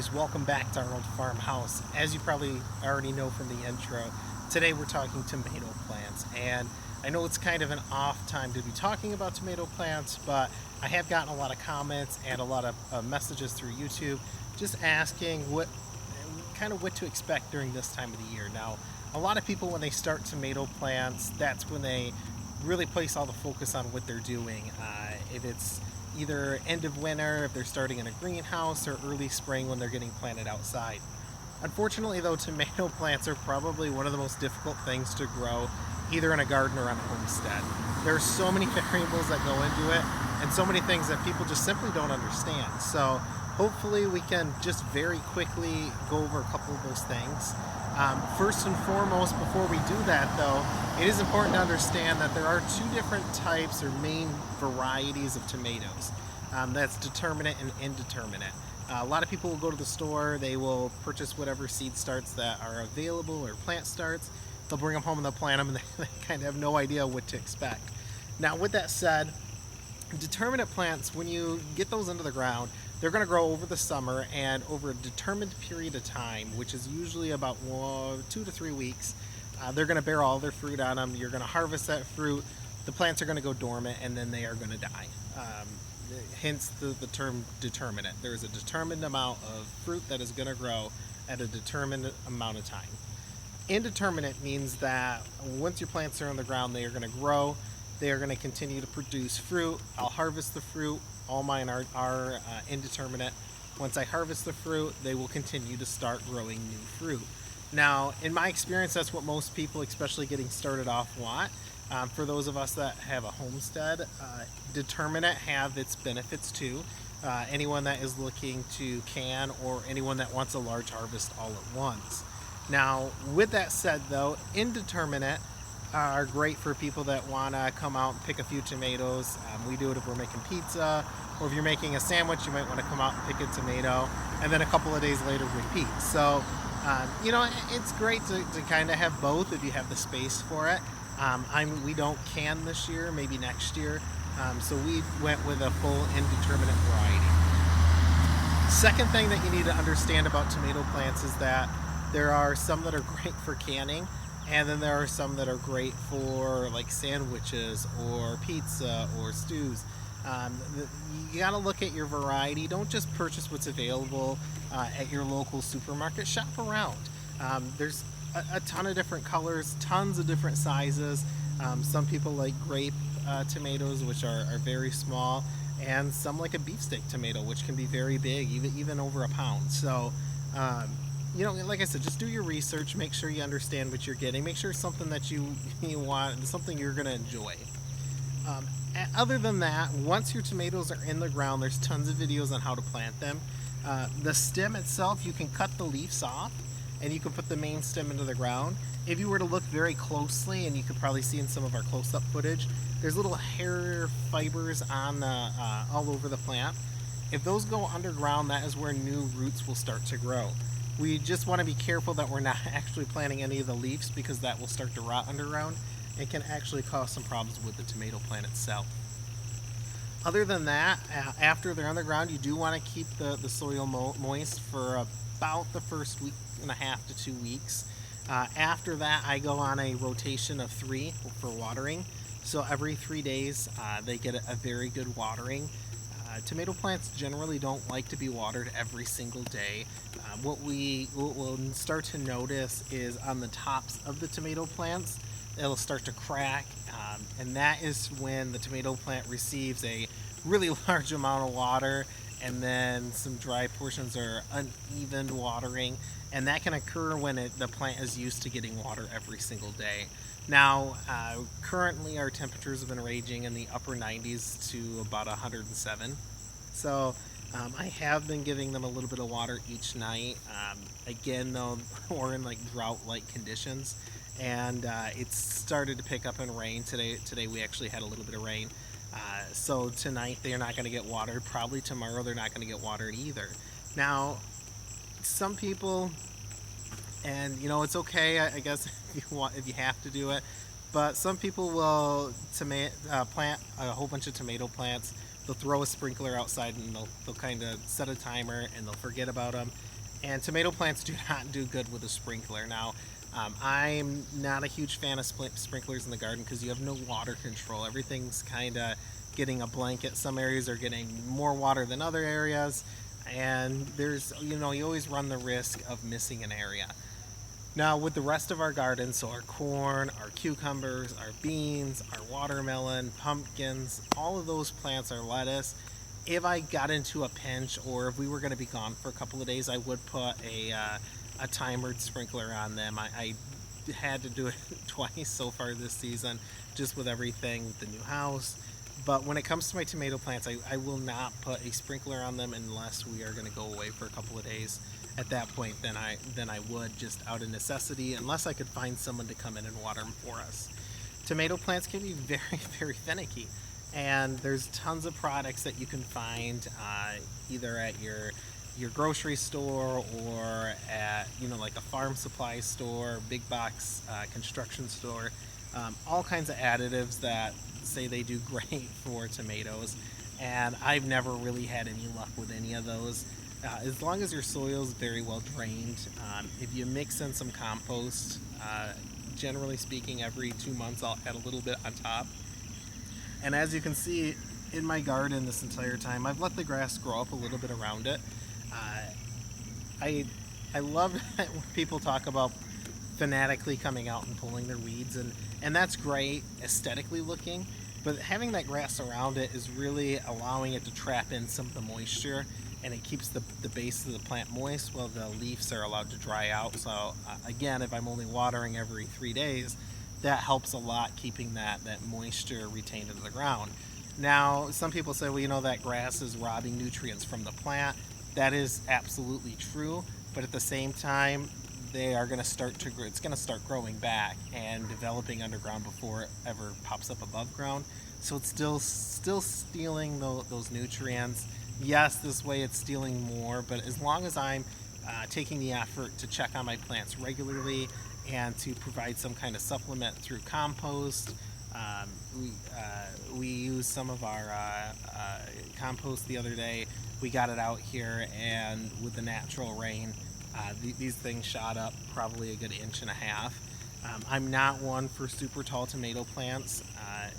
guys, welcome back to our old farmhouse. As you probably already know from the intro, today we're talking tomato plants, and I know it's kind of an off time to be talking about tomato plants, but I have gotten a lot of comments and a lot of messages through YouTube just asking what to expect during this time of the year. Now, a lot of people when they start tomato plants, that's when they really place all the focus on what they're doing. If it's either end of winter, if they're starting in a greenhouse, or early spring when they're getting planted outside. Unfortunately though, tomato plants are probably one of the most difficult things to grow, either in a garden or on a homestead. There are so many variables that go into it, and so many things that people just simply don't understand. So hopefully we can just very quickly go over a couple of those things. First and foremost, before we do that though, it is important to understand that there are two different types or main varieties of tomatoes. That's determinate and indeterminate. A lot of people will go to the store, they will purchase whatever seed starts that are available or plant starts. They'll bring them home and they'll plant them, and they kind of have no idea what to expect. Now with that said, determinate plants, when you get those into the ground, they're going to grow over the summer and over a determined period of time, which is usually about 2 to 3 weeks. They're going to bear all their fruit on them. You're going to harvest that fruit. The plants are going to go dormant, and then they are going to die. Hence the term determinate. There's a determined amount of fruit that is going to grow at a determined amount of time. Indeterminate means that once your plants are on the ground, they are going to grow. They are going to continue to produce fruit. I'll harvest the fruit. All mine are indeterminate. Once I harvest the fruit, they will continue to start growing new fruit. Now, in my experience, that's what most people, especially getting started off, want. For those of us that have a homestead, determinate have its benefits too. Anyone that is looking to can, or anyone that wants a large harvest all at once. Now, with that said though, indeterminate are great for people that want to come out and pick a few tomatoes. We do it if we're making pizza, or if you're making a sandwich, you might want to come out and pick a tomato, and then a couple of days later repeat. So, it's great to kind of have both if you have the space for it. We don't can this year, maybe next year, so we went with a full indeterminate variety. Second thing that you need to understand about tomato plants is that there are some that are great for canning, and then there are some that are great for like sandwiches or pizza or stews. You gotta look at your variety. Don't just purchase what's available at your local supermarket. Shop around. There's a ton of different colors, tons of different sizes. Some people like grape tomatoes, which are very small, and some like a beefsteak tomato, which can be very big, even over a pound. So like I said, just do your research, make sure you understand what you're getting, make sure it's something that you want, something you're going to enjoy. Other than that, once your tomatoes are in the ground, there's tons of videos on how to plant them. The stem itself, you can cut the leaves off, and you can put the main stem into the ground. If you were to look very closely, and you could probably see in some of our close-up footage, there's little hair fibers on all over the plant. If those go underground, that is where new roots will start to grow. We just want to be careful that we're not actually planting any of the leaves, because that will start to rot underground and can actually cause some problems with the tomato plant itself. Other than that, after they're on the ground, you do want to keep the soil moist for about the first week and a half to 2 weeks. After that, I go on a rotation of 3 for watering. So every 3 days, they get a very good watering. Tomato plants generally don't like to be watered every single day. What we'll start to notice is on the tops of the tomato plants, it'll start to crack, and that is when the tomato plant receives a really large amount of water, and then some dry portions or uneven watering, and that can occur when the plant is used to getting water every single day. Now, currently our temperatures have been ranging in the upper 90s to about 107. So I have been giving them a little bit of water each night. Again, though, we're in like drought-like conditions, and it's started to pick up in rain. Today we actually had a little bit of rain. So tonight they're not going to get watered. Probably tomorrow they're not going to get watered either. Now, some people, and it's okay, I guess, if you have to do it, but some people will plant a whole bunch of tomato plants. They'll throw a sprinkler outside, and they'll kind of set a timer, and they'll forget about them, And tomato plants do not do good with a sprinkler. Now, I'm not a huge fan of sprinklers in the garden because you have no water control. Everything's kind of getting a blanket. Some areas are getting more water than other areas, and there's, you always run the risk of missing an area. Now, with the rest of our garden, so our corn, our cucumbers, our beans, our watermelon, pumpkins, all of those plants, our lettuce, if I got into a pinch or if we were going to be gone for a couple of days, I would put a timered sprinkler on them. I had to do it twice so far this season, just with everything, the new house. But when it comes to my tomato plants, I will not put a sprinkler on them unless we are going to go away for a couple of days. At that point, then I would, just out of necessity, unless I could find someone to come in and water them for us. Tomato plants can be very, very finicky, and there's tons of products that you can find either at your grocery store or at like a farm supply store, big box construction store. All kinds of additives that say they do great for tomatoes, and I've never really had any luck with any of those. As long as your soil is very well drained, if you mix in some compost, generally speaking, every 2 months I'll add a little bit on top. And as you can see in my garden this entire time, I've let the grass grow up a little bit around it. I love it when people talk about fanatically coming out and pulling their weeds, and that's great aesthetically looking, but having that grass around it is really allowing it to trap in some of the moisture, and it keeps the base of the plant moist while the leaves are allowed to dry out. So again, if I'm only watering every 3 days, that helps a lot, keeping that moisture retained into the ground. Now, some people say, well, that grass is robbing nutrients from the plant. That is absolutely true, but at the same time, it's going to start growing back and developing underground before it ever pops up above ground. So it's still stealing those nutrients. Yes, this way it's stealing more, but as long as I'm taking the effort to check on my plants regularly and to provide some kind of supplement through compost, we used some of our compost the other day. We got it out here, and with the natural rain, these things shot up probably a good 1.5 inches. I'm not one for super tall tomato plants.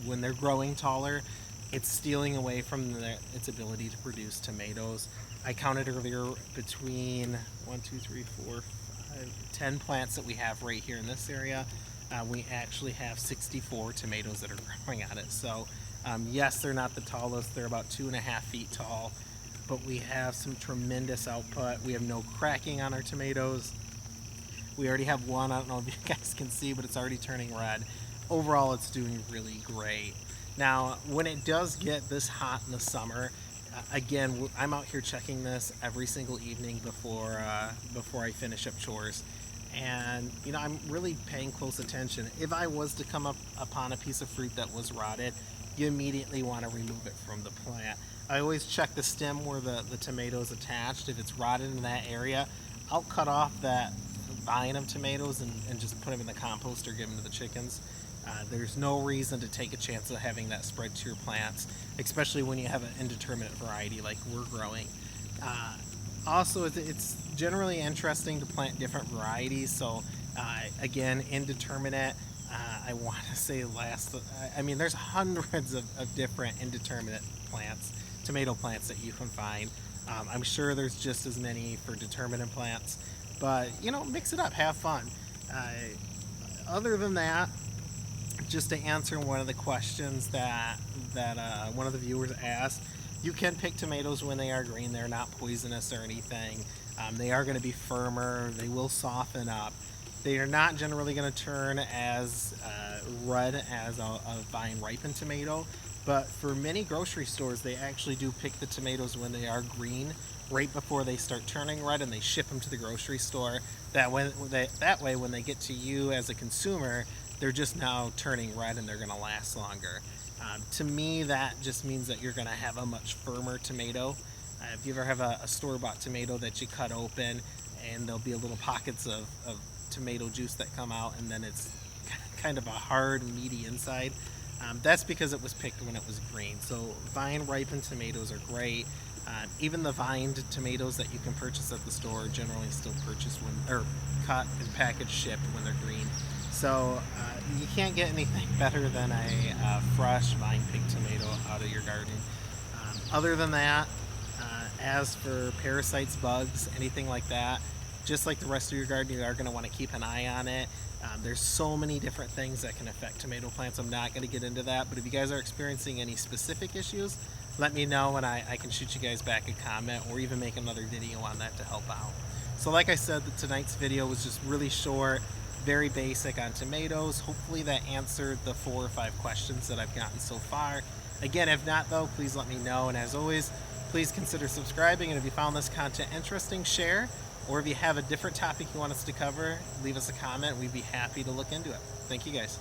When they're growing taller, it's stealing away from its ability to produce tomatoes. I counted earlier between 10 plants that we have right here in this area. We actually have 64 tomatoes that are growing on it. So yes, they're not the tallest. They're about 2.5 feet tall, but we have some tremendous output. We have no cracking on our tomatoes. We already have one, I don't know if you guys can see, but it's already turning red. Overall, it's doing really great. Now, when it does get this hot in the summer, again, I'm out here checking this every single evening before I finish up chores. And, I'm really paying close attention. If I was to come up upon a piece of fruit that was rotted, you immediately want to remove it from the plant. I always check the stem where the tomato is attached. If it's rotted in that area, I'll cut off that vine of tomatoes and just put them in the compost or give them to the chickens. There's no reason to take a chance of having that spread to your plants, especially when you have an indeterminate variety like we're growing. Also, it's generally interesting to plant different varieties. So again, indeterminate, I want to say there's hundreds of different indeterminate plants, tomato plants that you can find. I'm sure there's just as many for determinate plants, but mix it up, have fun. Other than that, just to answer one of the questions that one of the viewers asked, you can pick tomatoes when they are green. They're not poisonous or anything. They are going to be firmer. They will soften up. They are not generally going to turn as red as a vine ripened tomato, but for many grocery stores, they actually do pick the tomatoes when they are green, right before they start turning red, and they ship them to the grocery store. That way, when they get to you as a consumer, they're just now turning red and they're going to last longer. To me, that just means that you're going to have a much firmer tomato. If you ever have a store-bought tomato that you cut open and there'll be little pockets of tomato juice that come out, and then it's kind of a hard, meaty inside, that's because it was picked when it was green. So vine ripened tomatoes are great. Even the vined tomatoes that you can purchase at the store are generally still purchased when, or cut and packaged, shipped when they're green. So you can't get anything better than a fresh vine picked tomato out of your garden. Other than that, as for parasites, bugs, anything like that, just like the rest of your garden, you are going to want to keep an eye on it. There's so many different things that can affect tomato plants. I'm not going to get into that, but if you guys are experiencing any specific issues, let me know and I can shoot you guys back a comment or even make another video on that to help out. So like I said, tonight's video was just really short, very basic on tomatoes. Hopefully that answered the 4 or 5 questions that I've gotten so far. Again, if not though, please let me know. And as always, please consider subscribing. And if you found this content interesting, share. Or if you have a different topic you want us to cover, leave us a comment. We'd be happy to look into it. Thank you guys.